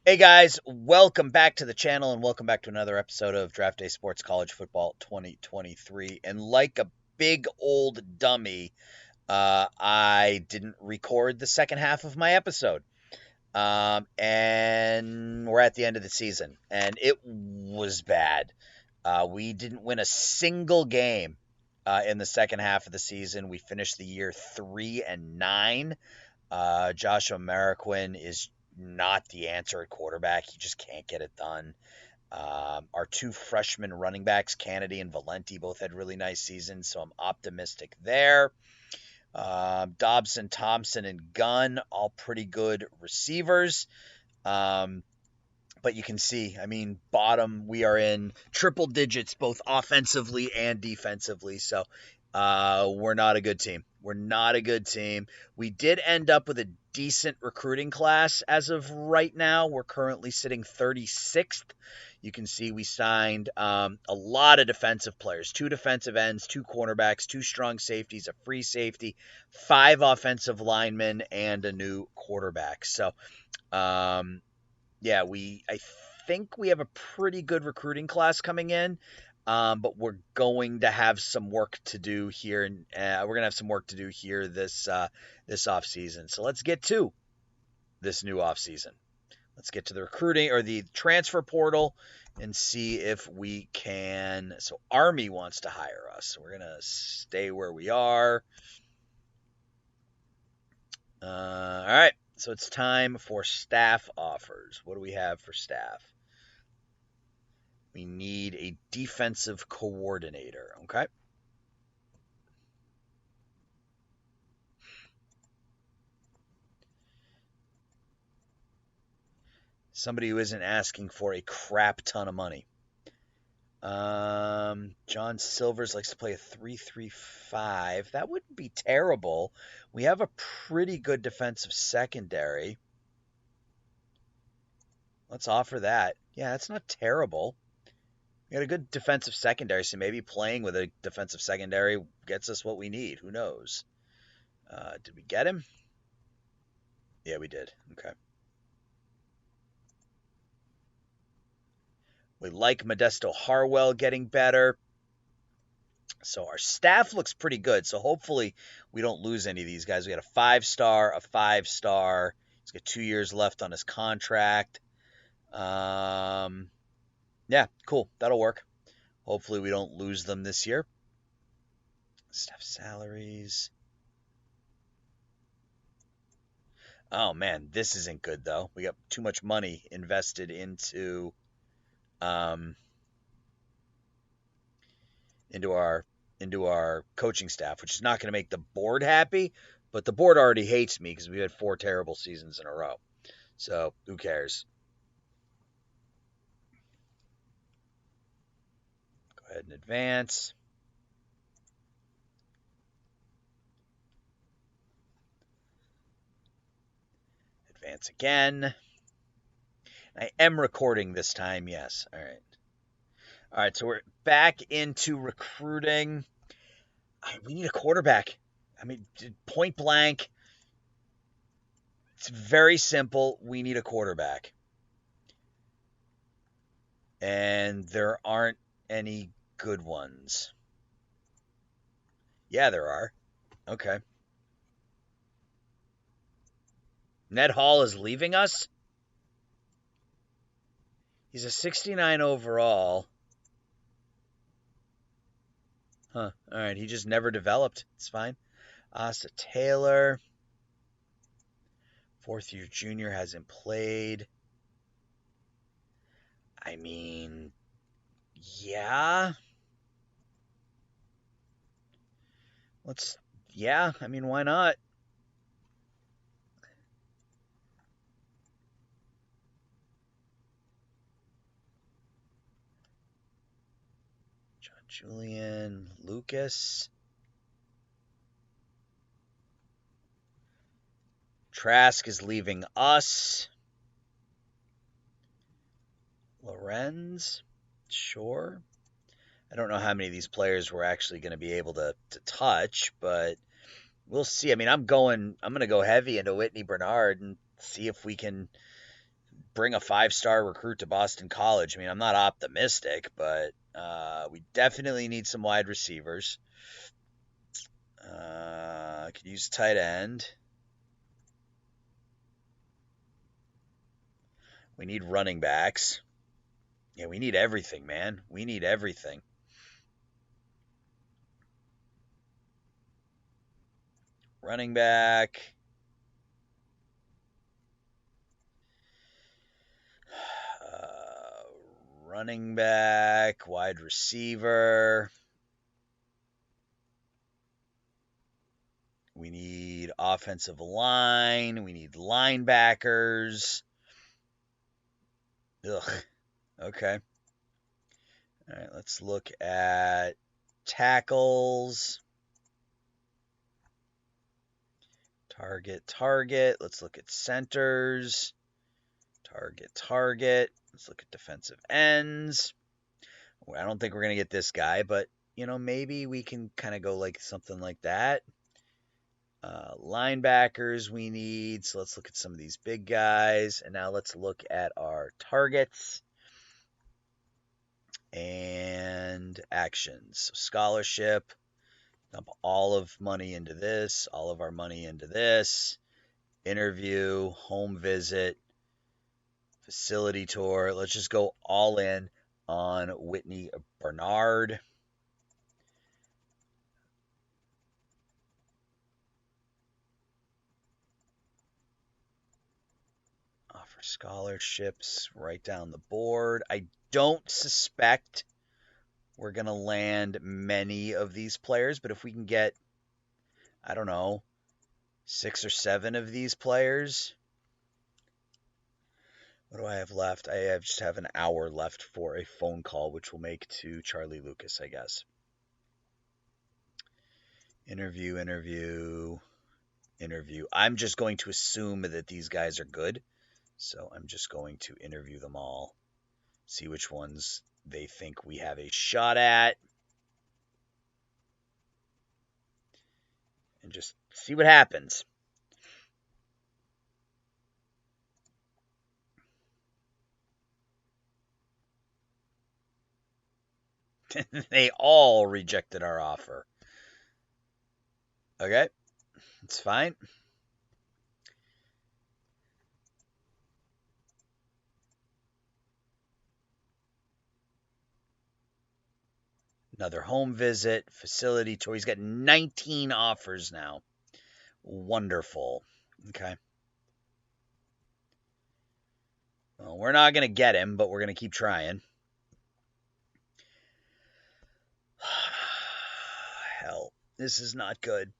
Hey guys, welcome back to the channel and welcome back to another episode of Draft Day Sports College Football 2023. And like a big old dummy, I didn't record the second half of my episode. And we're at the end of the season, and it was bad. We didn't win a single game in the second half of the season. We finished the year 3-9. Joshua Marquin is not the answer at quarterback. He just can't get it done. Our two freshman running backs, Kennedy and Valenti, both had really nice seasons, so I'm optimistic there. Dobson, Thompson, and Gunn, all pretty good receivers. But you can see, bottom, we are in triple digits, both offensively and defensively. So we're not a good team. We're not a good team. We did end up with a decent recruiting class as of right now. We're currently sitting 36th. You can see we signed a lot of defensive players, 2 defensive ends, 2 cornerbacks, 2 strong safeties, a free safety, 5 offensive linemen, and a new quarterback. So, yeah, I think we have a pretty good recruiting class coming in, but we're going to have some work to do here, and we're gonna have some work to do here this off season. So let's get to this new off season. Let's get to the recruiting or the transfer portal and see if we can. So Army wants to hire us. So we're gonna stay where we are. All right. So it's time for staff offers. What do we have for staff? We need a defensive coordinator, okay? Somebody who isn't asking for a crap ton of money. John Silvers likes to play a 3-3-5. That wouldn't be terrible. We have a pretty good defensive secondary. Let's offer that. Yeah, that's not terrible. We got a good defensive secondary, so maybe playing with a defensive secondary gets us what we need. Who knows? Did we get him? Yeah, we did. Okay. We like Modesto Harwell getting better. So our staff looks pretty good. So hopefully we don't lose any of these guys. We got a 5-star, a 5-star. He's got 2 years left on his contract. Yeah, cool. That'll work. Hopefully we don't lose them this year. Staff salaries. Oh man, this isn't good though. We got too much money invested into into our coaching staff, which is not going to make the board happy, but the board already hates me because we had 4 terrible seasons in a row. So, who cares? Go ahead and advance. Advance again. I am recording this time, yes. All right. All right, so we're back into recruiting. We need a quarterback. Point blank. It's very simple. We need a quarterback. And there aren't any good ones. Yeah, there are. Okay. Ned Hall is leaving us? He's a 69 overall. Huh. All right. He just never developed. It's fine. Asa Taylor. 4th-year junior, hasn't played. Yeah. Why not? John Julian, Lucas. Trask is leaving us. Lorenz, sure. I don't know how many of these players we're actually going to be able to touch, but we'll see. I'm going to go heavy into Whitney Bernard and see if we can bring a 5-star recruit to Boston College. I mean, I'm not optimistic, but we definitely need some wide receivers. Could use tight end. We need running backs. Yeah, we need everything, man. We need everything. Running back. Running back, wide receiver. We need offensive line. We need linebackers. Ugh. Okay. All right, let's look at tackles. Target. Let's look at centers. Target. Let's look at defensive ends. I don't think we're going to get this guy, but, maybe we can kind of go like something like that. Linebackers we need. So let's look at some of these big guys. And now let's look at our targets and actions. Scholarship. Dump all of money into this. All of our money into this. Interview. Home visit. Facility tour. Let's just go all in on Whitney Bernard. Offer scholarships right down the board. I don't suspect we're going to land many of these players, but if we can get, I don't know, 6 or 7 of these players. What do I have left? I just have an hour left for a phone call, which we'll make to Charlie Lucas, I guess. Interview. I'm just going to assume that these guys are good. So I'm just going to interview them all. See which ones they think we have a shot at. And just see what happens. They all rejected our offer. Okay, it's fine. Another home visit, facility tour. He's got 19 offers now. Wonderful. Okay. Well, we're not going to get him, but we're going to keep trying. Hell, this is not good.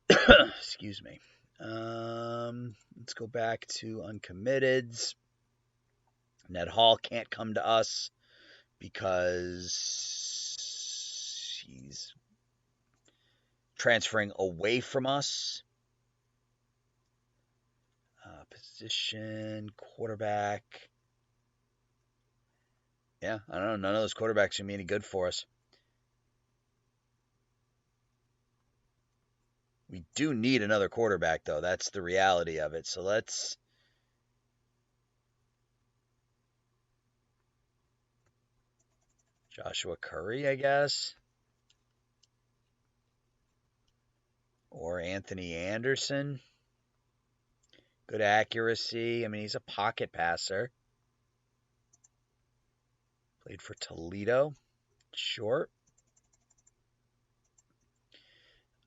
Excuse me. Let's go back to uncommitteds. Ned Hall can't come to us because he's transferring away from us. Position, quarterback. Yeah, I don't know. None of those quarterbacks are going to be any good for us. We do need another quarterback, though. That's the reality of it. So let's... Joshua Curry, I guess. Or Anthony Anderson. Good accuracy. I mean, he's a pocket passer. Played for Toledo. Sure.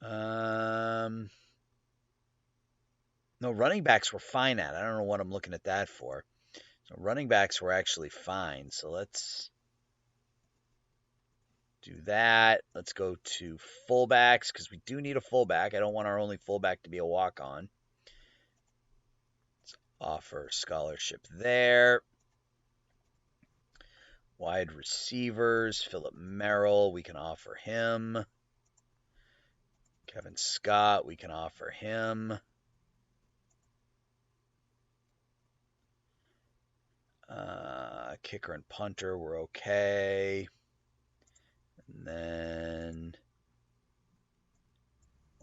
No, running backs were fine at. I don't know what I'm looking at that for. So running backs were actually fine. So let's do that. Let's go to fullbacks because we do need a fullback. I don't want our only fullback to be a walk-on. Let's offer scholarship there. Wide receivers, Philip Merrill, we can offer him. Kevin Scott, we can offer him. Kicker and punter, we're okay. And then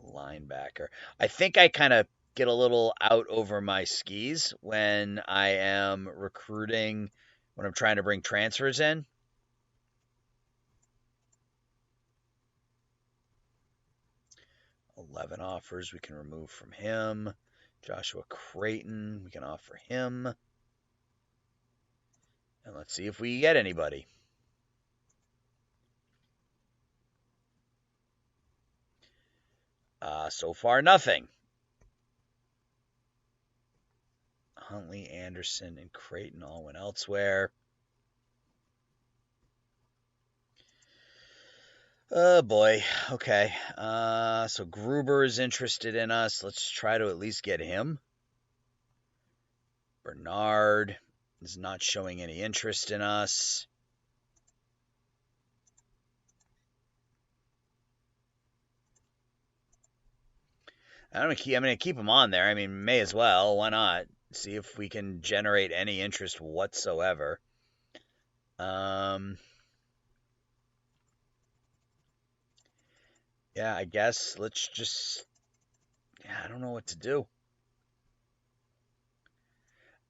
linebacker. I think I kind of get a little out over my skis when I am recruiting, when I'm trying to bring transfers in. 11 offers we can remove from him. Joshua Creighton, we can offer him. And let's see if we get anybody. So far, nothing. Huntley, Anderson, and Creighton all went elsewhere. Oh boy. Okay. So Gruber is interested in us. Let's try to at least get him. Bernard is not showing any interest in us. I'm gonna keep him on there. I mean, may as well. Why not? See if we can generate any interest whatsoever. Yeah, I guess let's just. Yeah, I don't know what to do.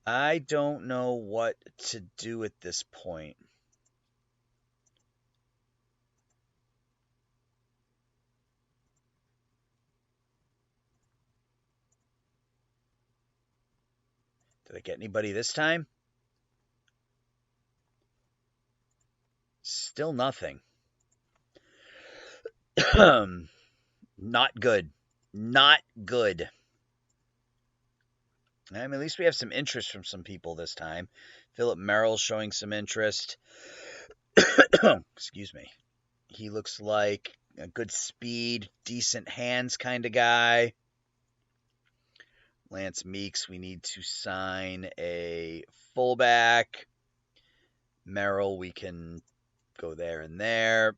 I don't know what to do at this point. Did I get anybody this time? Still nothing. Not good. Not good. I mean, at least we have some interest from some people this time. Philip Merrill's showing some interest. Excuse me. He looks like a good speed, decent hands kind of guy. Lance Meeks, we need to sign a fullback. Merrill, we can go there and there.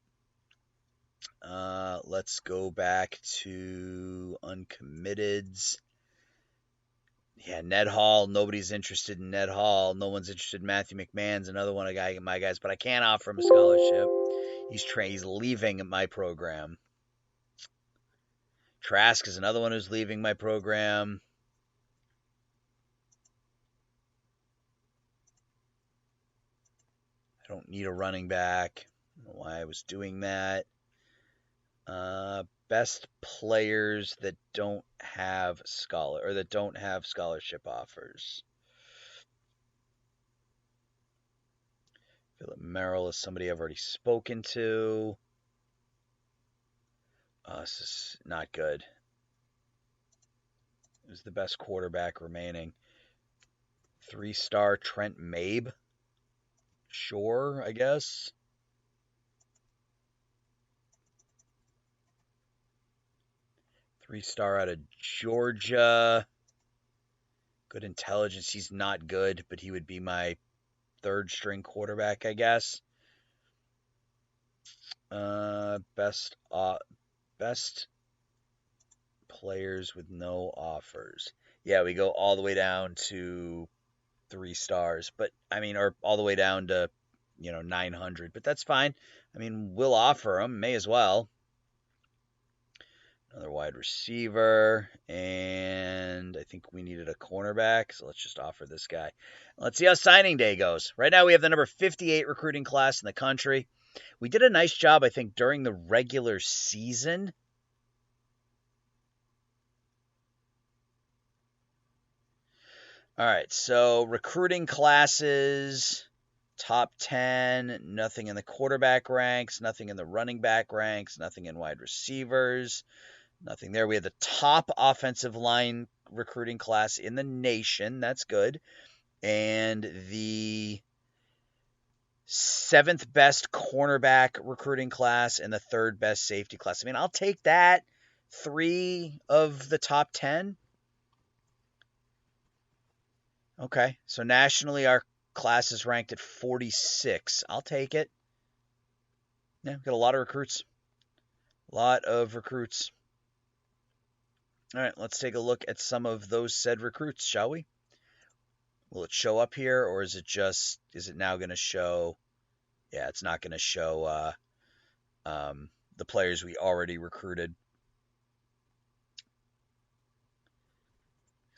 Let's go back to uncommitteds. Yeah, Ned Hall. Nobody's interested in Ned Hall. No one's interested in Matthew McMahon's another one of my guys, but I can't offer him a scholarship. He's leaving my program. Trask is another one who's leaving my program. I don't need a running back. I don't know why I was doing that. Best players that don't have scholarship offers. Philip Merrill is somebody I've already spoken to. This is not good. Who's the best quarterback remaining? 3-star Trent Mabe. Sure, I guess. Three-star out of Georgia. Good intelligence. He's not good, but he would be my third-string quarterback, I guess. Best players with no offers. Yeah, we go all the way down to 3 stars, but I mean, or all the way down to 900, but that's fine. I mean, we'll offer them, may as well. Another wide receiver, and I think we needed a cornerback, so let's just offer this guy. Let's see how signing day goes. Right now we have the number 58 recruiting class in the country. We did a nice job, I think, during the regular season. All right, so recruiting classes, top 10, nothing in the quarterback ranks, nothing in the running back ranks, nothing in wide receivers, nothing there. We have the top offensive line recruiting class in the nation. That's good. And the 7th best cornerback recruiting class and the 3rd best safety class. I mean, I'll take that. 3 of the top 10. Okay, so nationally our class is ranked at 46. I'll take it. Yeah, got a lot of recruits. A lot of recruits. All right, let's take a look at some of those said recruits, shall we? Will it show up here, or is it now going to show? Yeah, it's not going to show the players we already recruited.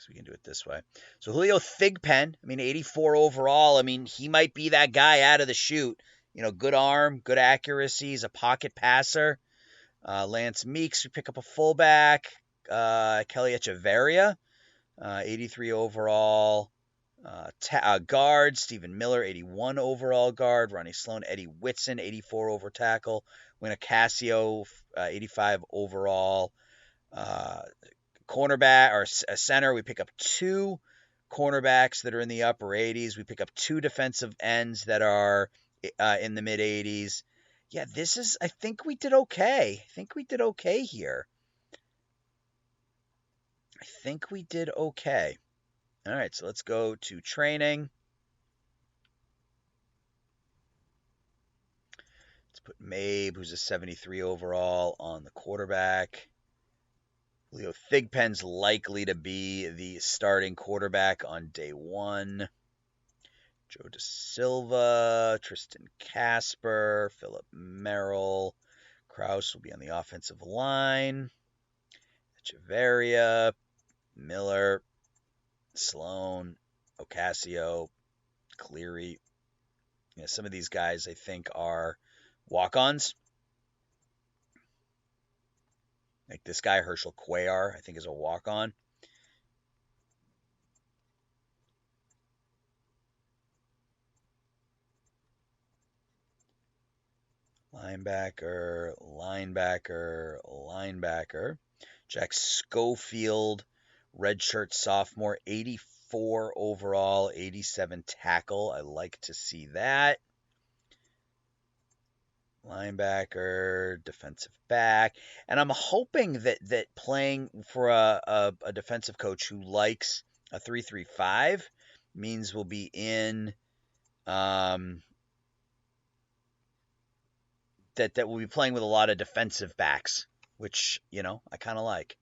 So we can do it this way. So Julio Thigpen, 84 overall. He might be that guy out of the chute. Good arm, good accuracy. He's a pocket passer. Lance Meeks, we pick up a fullback. Kelly Echeverria, 83 overall. Guard, Stephen Miller, 81 overall guard. Ronnie Sloan, Eddie Whitson, 84 over tackle. Win Cassio, 85 overall. Cornerback or center, we pick up 2 cornerbacks that are in the upper 80s. We pick up 2 defensive ends that are in the mid 80s. Yeah, I think we did okay. I think we did okay here. I think we did okay. All right, so let's go to training. Let's put Mabe, who's a 73 overall, on the quarterback. Julio Thigpen's likely to be the starting quarterback on day 1. Joe Da Silva, Tristan Casper, Philip Merrill. Kraus will be on the offensive line. Echeverria, Miller, Sloan, Ocasio, Cleary. Some of these guys I think are walk-ons. Like this guy, Herschel Cuellar, I think is a walk-on. Linebacker. Jack Schofield, redshirt sophomore, 84 overall, 87 tackle. I like to see that. Linebacker, defensive back. And I'm hoping that playing for a defensive coach who likes a 3-3-5 means we'll be in that we'll be playing with a lot of defensive backs, which, I kind of like.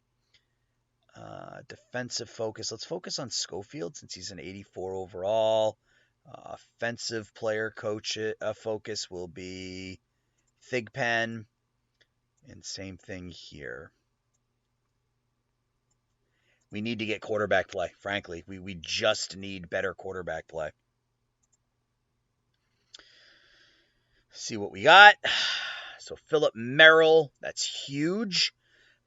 Defensive focus. Let's focus on Schofield since he's an 84 overall. Offensive player coach focus will be Thigpen. And same thing here. We need to get quarterback play, frankly. We just need better quarterback play. See what we got. So Philip Merrill, that's huge.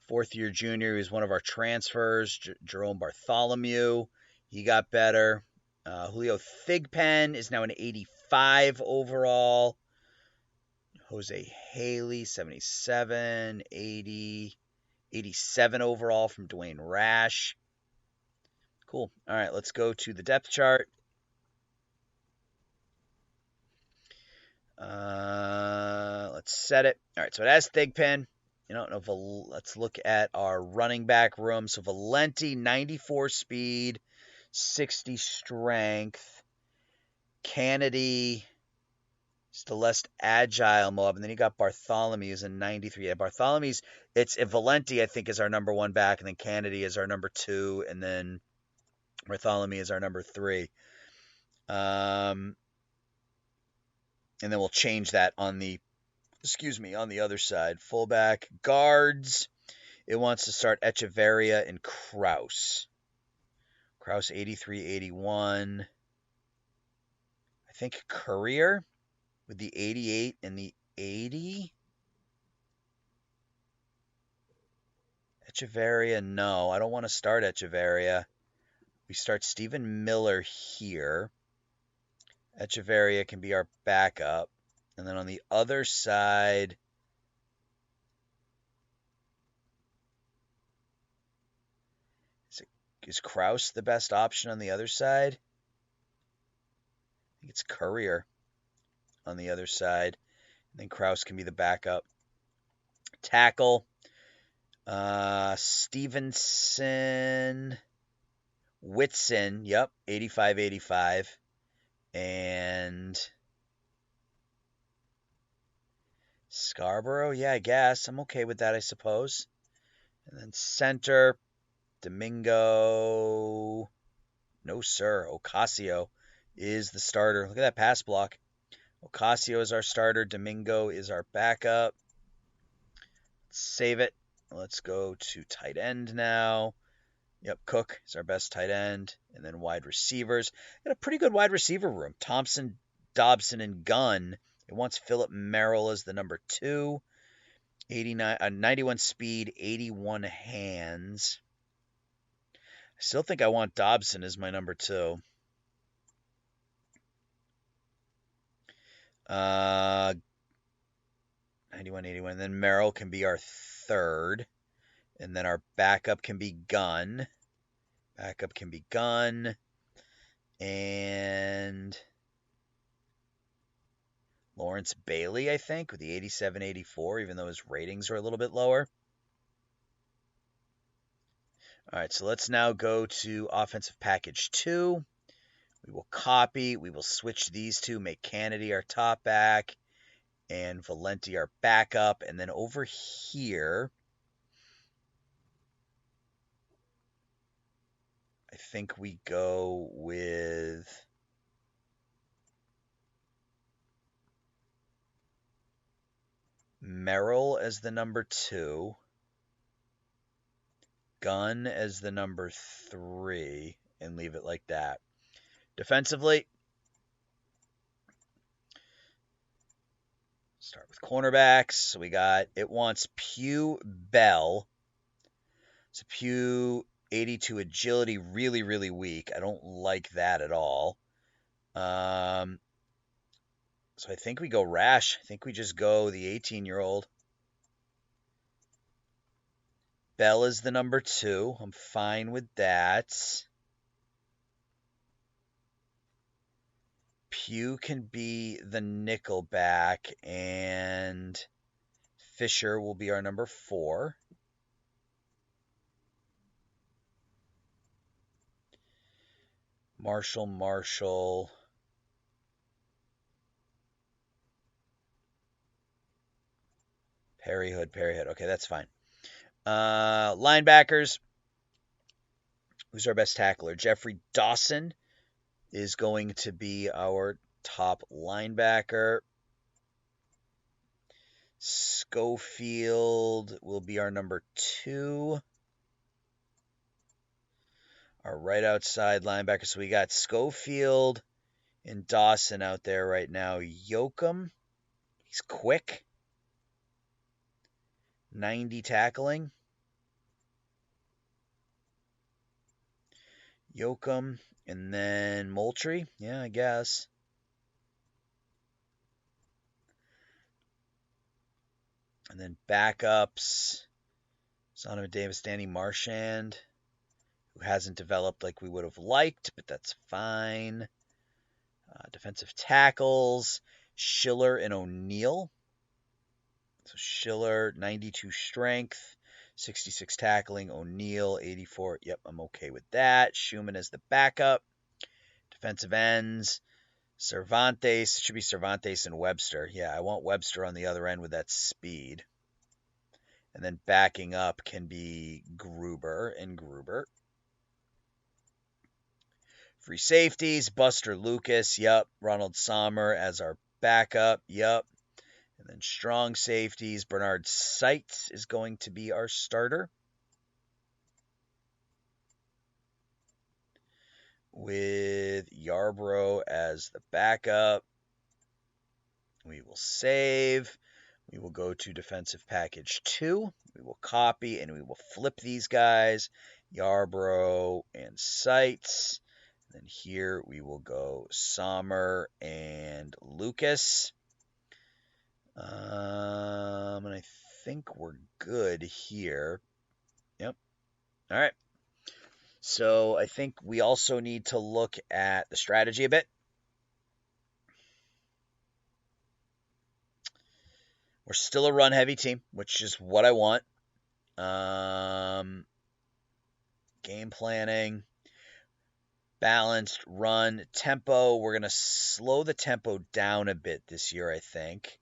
4th-year junior, he's one of our transfers. Jerome Bartholomew, he got better. Julio Thigpen is now an 85 overall. Jose Haley, 77, 80, 87 overall from Dwayne Rash. Cool. All right, let's go to the depth chart. Let's set it. All right, so it has Thigpen. Let's look at our running back room. So Valenti, 94 speed, 60 strength. Kennedy is the less agile mob. And then you got Bartholomew is a 93. Yeah, Bartholomew's, Valenti, I think, is our number 1 back. And then Kennedy is our number 2. And then Bartholomew is our number 3. And then we'll change that on the other side. Fullback, guards. It wants to start Echeverria and Kraus. Kraus, 83, 81. I think Courier with the 88 and the 80. Echeverria, no. I don't want to start Echeverria. We start Stephen Miller here. Echeverria can be our backup. And then on the other side, is Kraus the best option on the other side? I think it's Courier on the other side. And then Kraus can be the backup. Tackle, Stevenson, Whitson, yep, 85-85. And Scarborough, yeah, I guess. I'm okay with that, I suppose. And then center, Domingo. No, sir. Ocasio is the starter. Look at that pass block. Ocasio is our starter. Domingo is our backup. Let's save it. Let's go to tight end now. Yep, Cook is our best tight end. And then wide receivers. Got a pretty good wide receiver room. Thompson, Dobson, and Gunn. It wants Philip Merrill as the number 2. 91 speed, 81 hands. I still think I want Dobson as my number 2. 91, 81. And then Merrill can be our 3rd. And then our backup can be Gunn. And Lawrence Bailey, I think, with the 87, 84, even though his ratings are a little bit lower. All right, so let's now go to offensive package 2. We will copy. We will switch these two, make Kennedy our top back and Valenti our backup. And then over here, I think we go with Merrill as the number 2, Gunn as the number 3, and leave it like that. Defensively, start with cornerbacks. So we got, it wants Pugh Bell. So Pugh, 82 agility, really, really weak. I don't like that at all. So I think we go Rash. I think we just go the 18-year-old. Bell is the number 2. I'm fine with that. Pugh can be the nickel back, and Fisher will be our number 4. Marshall. Perry Hood. Okay, that's fine. Linebackers. Who's our best tackler? Jeffrey Dawson is going to be our top linebacker. Schofield will be our number 2. Our right outside linebacker. So we got Schofield and Dawson out there right now. Yoakum, he's quick. 90 tackling. Yoakum, and then Moultrie. Yeah, I guess. And then backups. Zonovan Davis, Danny Marchand, who hasn't developed like we would have liked, but that's fine. Defensive tackles, Schiller and O'Neal. So Schiller, 92 strength, 66 tackling. O'Neal, 84. Yep, I'm okay with that. Schumann as the backup. Defensive ends, Cervantes. Should be Cervantes and Webster. Yeah, I want Webster on the other end with that speed. And then backing up can be Gruber. Free safeties, Buster Lucas. Yep. Ronald Sommer as our backup. Yep. And then strong safeties, Bernard Seitz is going to be our starter. With Yarbrough as the backup. We will save. We will go to defensive package 2. We will copy and we will flip these guys. Yarbrough and Seitz. And then here we will go Sommer and Lucas. And I think we're good here. Yep. All right. So I think we also need to look at the strategy a bit. We're still a run-heavy team, which is what I want. Game planning, balanced run, tempo. We're going to slow the tempo down a bit this year, I think.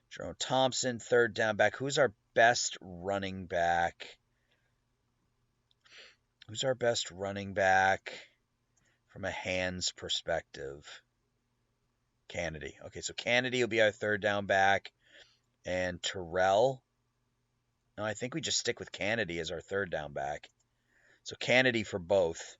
Jerome Thompson, 3rd down back. Who's our best running back? Who's our best running back from a hands perspective? Kennedy. Okay, so Kennedy will be our 3rd down back. And Terrell. No, I think we just stick with Kennedy as our 3rd down back. So Kennedy for both.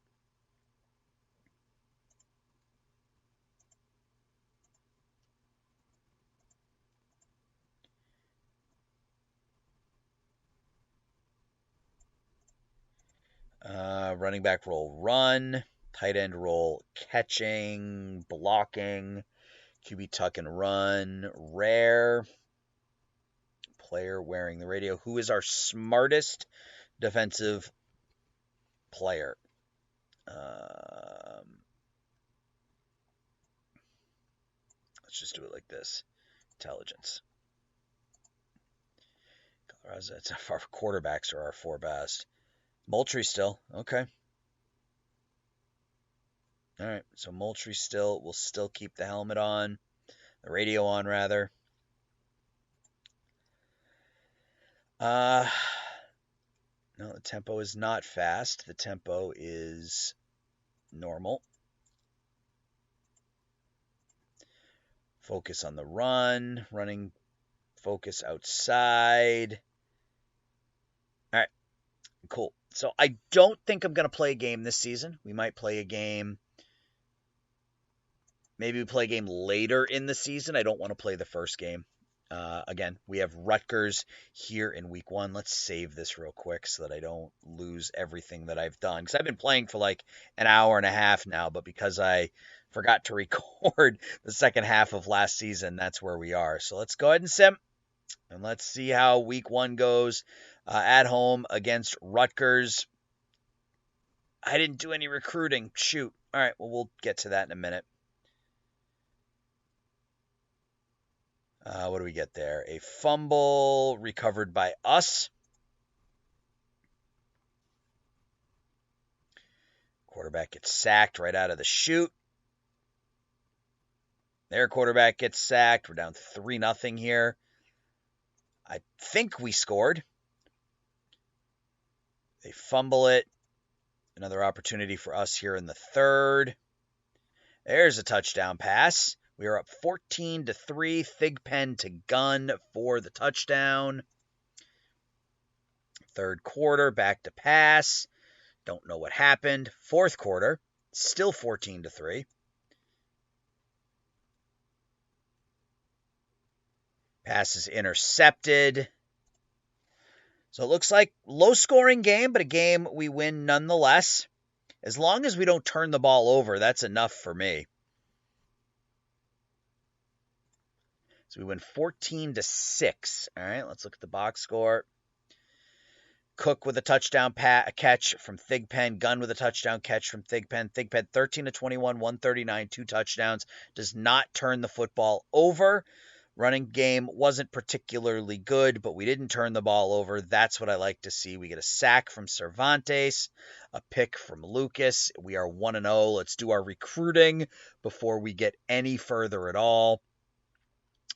Running back role run. Tight end role catching, blocking. QB tuck and run. Rare. Player wearing the radio. Who is our smartest defensive player? Let's just do it like this. Intelligence. That's our quarterbacks are our four best. Moultrie still. Okay. All right. So Moultrie still will still keep the helmet on. The radio on, rather. No, the tempo is not fast. The tempo is normal. Focus on the run. Running focus outside. All right. Cool. So I don't think I'm going to play a game this season. We might play a game. Maybe we play a game later in the season. I don't want to play the first game. Again, we have Rutgers here in week 1. Let's save this real quick so that I don't lose everything that I've done. Because I've been playing for like an hour and a half now, but because I forgot to record the second half of last season, that's where we are. So let's go ahead and sim, and let's see how week 1 goes at home against Rutgers. I didn't do any recruiting. Shoot. All right, well, we'll get to that in a minute. What do we get there? A fumble recovered by us. Quarterback gets sacked right out of the chute. Their quarterback gets sacked. We're down 3-0 here. I think we scored. They fumble it. Another opportunity for us here in the third. There's a touchdown pass. We are up 14-3. Thigpen to Gunn for the touchdown. Third quarter, back to pass. Don't know what happened. Fourth quarter, still 14-3. Pass is intercepted. So it looks like low-scoring game, but a game we win nonetheless. As long as we don't turn the ball over, that's enough for me. So we win 14-6. All right, let's look at the box score. Cook with a touchdown catch from Thigpen. Gunn with a touchdown catch from Thigpen. Thigpen 13-21, 139, 2 touchdowns. Does not turn the football over. Running game wasn't particularly good, but we didn't turn the ball over. That's what I like to see. We get a sack from Cervantes, a pick from Lucas. We are 1-0. Let's do our recruiting before we get any further at all.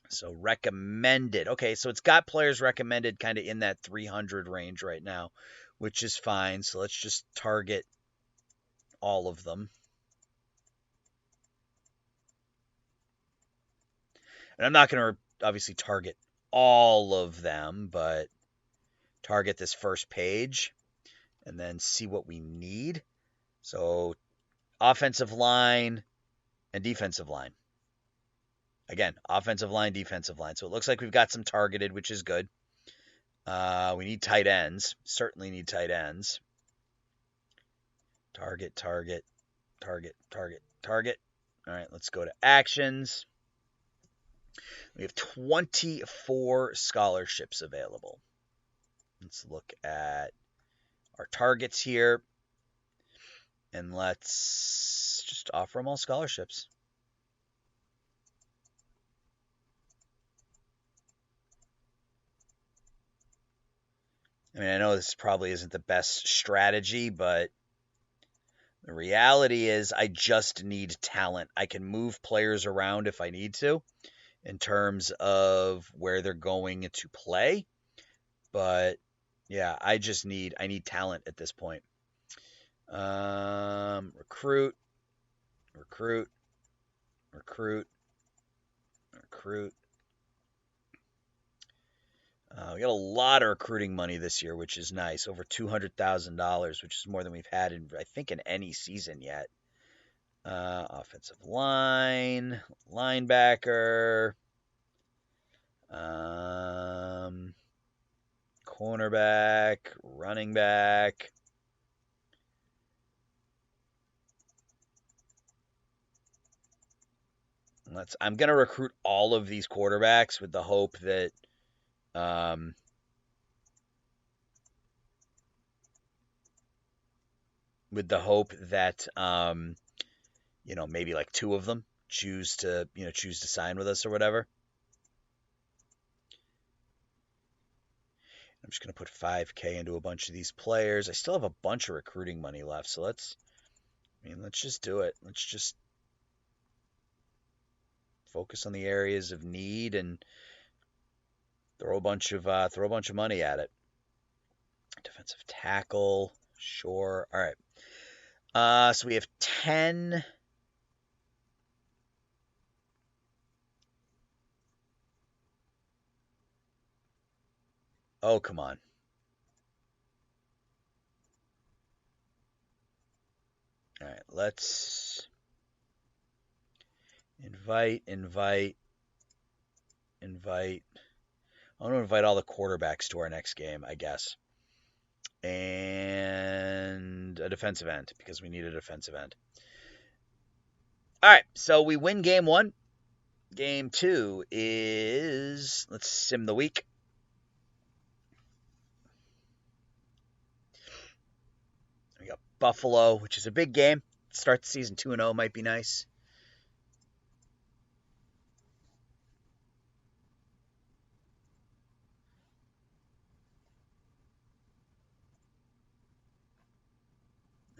So recommended. Okay, so it's got players recommended kind of in that 300 range right now, which is fine. So let's just target all of them. And I'm not going to obviously target all of them, but target this first page and then see what we need. So offensive line and defensive line. Again, offensive line, defensive line. So it looks like we've got some targeted, which is good. We need tight ends. Certainly need tight ends. Target, target, target, target, target. All right, let's go to actions. We have 24 scholarships available. Let's look at our targets here. And let's just offer them all scholarships. I mean, I know this probably isn't the best strategy, but the reality is I just need talent. I can move players around if I need to in terms of where they're going to play. But yeah, I need talent at this point. Recruit. We got a lot of recruiting money this year, which is nice. Over $200,000, which is more than we've had in, I think, in any season yet. Offensive line, linebacker, cornerback, running back. I'm going to recruit all of these quarterbacks with the hope that maybe like two of them choose to sign with us or whatever. I'm just going to put $5K into a bunch of these players. I still have a bunch of recruiting money left, so let's just do it. Let's just focus on the areas of need and throw a bunch of money at it. Defensive tackle, sure. All right. So we have 10. Oh, come on. All right, let's invite. I want to invite all the quarterbacks to our next game, I guess. And a defensive end, because we need a defensive end. All right, so we win game 1. Game 2 is, let's sim the week. We got Buffalo, which is a big game. Start the season 2-0 might be nice.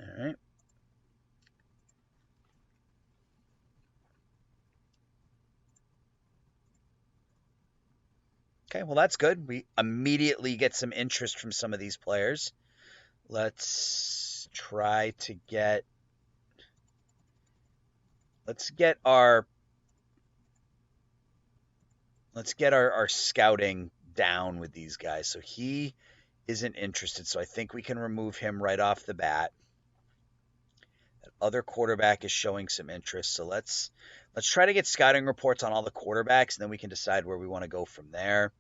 All right. Okay, well, that's good. We immediately get some interest from some of these players. Let's try to get our scouting down with these guys. So he isn't interested, so I think we can remove him right off the bat. That other quarterback is showing some interest, so let's try to get scouting reports on all the quarterbacks, and then we can decide where we want to go from there.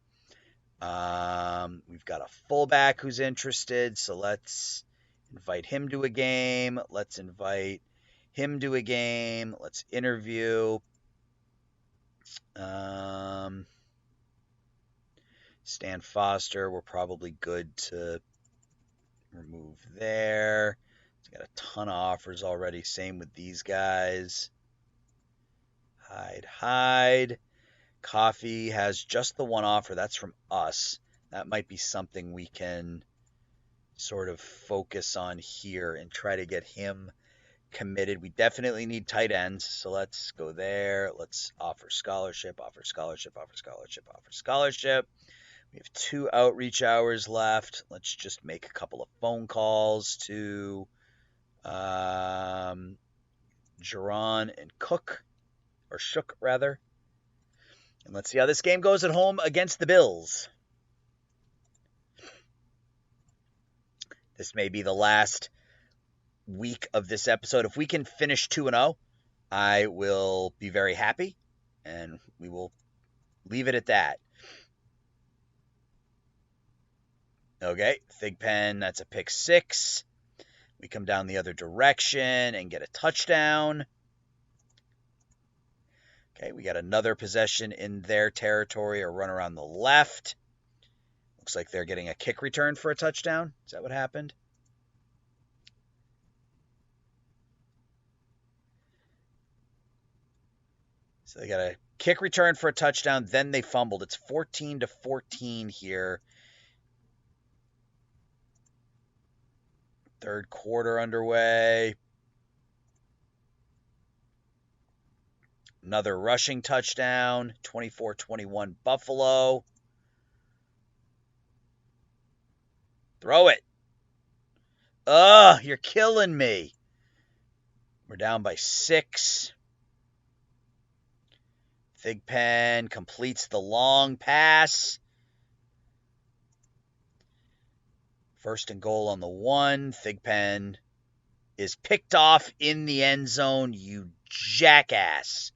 We've got a fullback who's interested, so let's invite him to a game. Let's invite him to a game. Let's interview. Stan Foster, we're probably good to remove there. He's got a ton of offers already. Same with these guys. Hide. Coffee has just the one offer. That's from us. That might be something we can sort of focus on here and try to get him committed. We definitely need tight ends, so let's go there. Let's offer scholarship. We have 2 outreach hours left. Let's just make a couple of phone calls to Jaron and Cook, or Shook rather. And let's see how this game goes at home against the Bills. This may be the last week of this episode. If we can finish 2-0, I will be very happy, and we will leave it at that. Okay, Thigpen, that's a pick 6. We come down the other direction and get a touchdown. Okay, we got another possession in their territory, a run around the left. Looks like they're getting a kick return for a touchdown. Is that what happened? So they got a kick return for a touchdown, then they fumbled. It's 14-14 here. Third quarter underway. Another rushing touchdown, 24-21 Buffalo. Throw it. Ugh, you're killing me. We're down by 6. Thigpen completes the long pass. First and goal on the 1. Thigpen is picked off in the end zone, you jackass.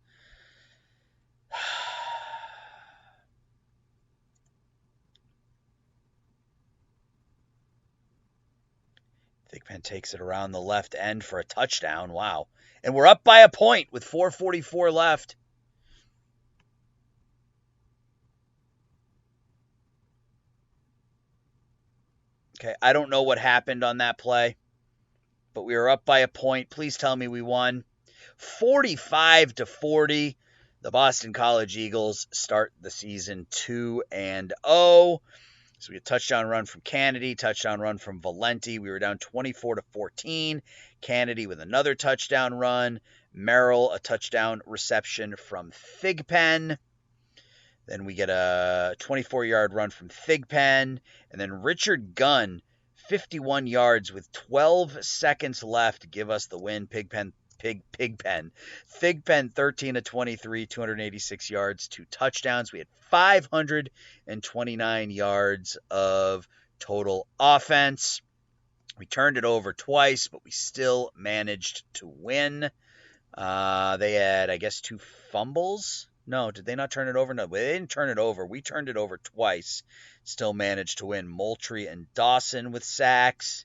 Thigpen takes it around the left end for a touchdown. Wow. And we're up by a point with 4:44 left. Okay, I don't know what happened on that play, but we were up by a point. Please tell me we won. 45-40. The Boston College Eagles start the season 2-0. So we had a touchdown run from Kennedy, touchdown run from Valenti. We were down 24-14. Kennedy with another touchdown run. Merrill, a touchdown reception from Thigpen. Then we get a 24-yard run from Thigpen. And then Richard Gunn, 51 yards with 12 seconds left to give us the win. Thigpen 13-23, 286 yards, 2 touchdowns. We had 529 yards of total offense. We turned it over twice, but we still managed to win. They had, I guess, 2 fumbles. No, did they not turn it over? No, they didn't turn it over. We turned it over twice. Still managed to win. Moultrie and Dawson with sacks.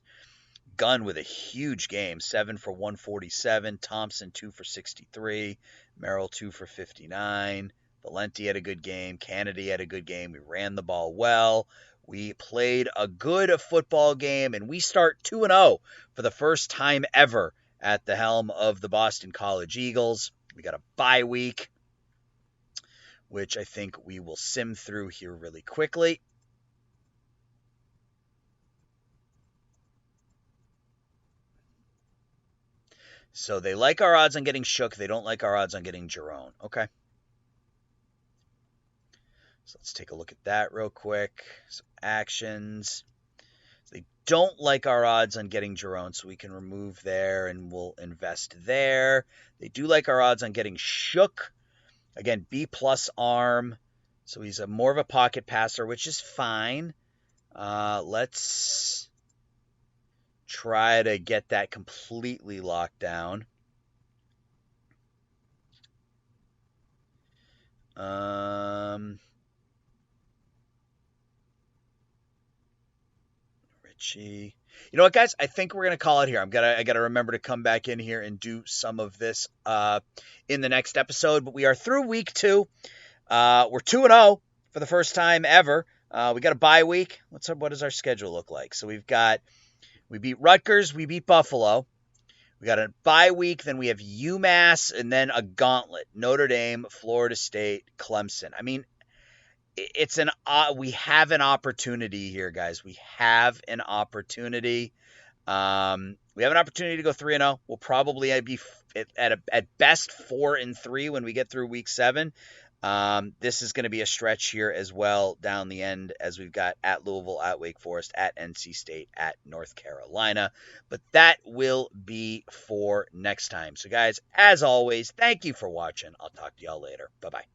Gunn with a huge game, 7 for 147. Thompson, 2 for 63. Merrill, 2 for 59. Valenti had a good game. Kennedy had a good game. We ran the ball well. We played a good football game, and we start 2-0 for the first time ever at the helm of the Boston College Eagles. We got a bye week, which I think we will sim through here really quickly. So they like our odds on getting Shook. They don't like our odds on getting Jerome. Okay. So let's take a look at that real quick. Some actions. So they don't like our odds on getting Jerome, so we can remove there and we'll invest there. They do like our odds on getting Shook. Again, B+ arm. So he's more of a pocket passer, which is fine. Let's try to get that completely locked down. Richie. You know what, guys? I think we're gonna call it here. I gotta remember to come back in here and do some of this in the next episode. But we are through week 2. We're 2-0 for the first time ever. We got a bye week. What does our schedule look like? So we beat Rutgers, we beat Buffalo. We got a bye week, then we have UMass, and then a gauntlet: Notre Dame, Florida State, Clemson. I mean, we have an opportunity here, guys. We have an opportunity. We have an opportunity to go 3-0. We'll probably be at best 4-3 when we get through week 7. This is going to be a stretch here as well down the end, as we've got at Louisville, at Wake Forest, at NC State, at North Carolina. But that will be for next time. So, guys, as always, thank you for watching. I'll talk to y'all later. Bye-bye.